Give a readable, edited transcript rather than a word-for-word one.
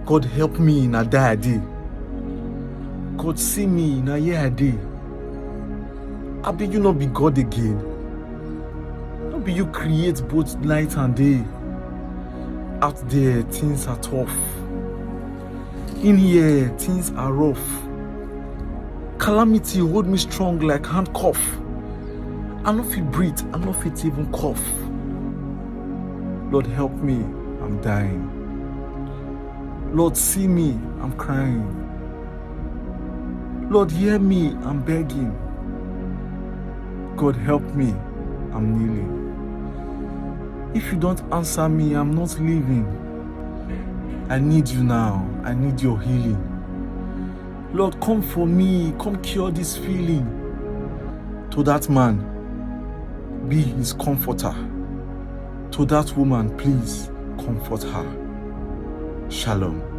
God help me na die a day. God see me na hear a day. Abi you not be God again? Not be you create both night and day. Out there things are tough. In here things are rough. Calamity hold me strong like handcuff. I no fit breathe, I no fit even cough. Lord help me, I'm dying. Lord see me, I'm crying. Lord hear me, I'm begging. God help me, I'm kneeling. If you don't answer me, I'm not leaving. I need you now, I need your healing. Lord, come for me, come cure this feeling. To that man, be his comforter. To that woman, please comfort her. Shalom.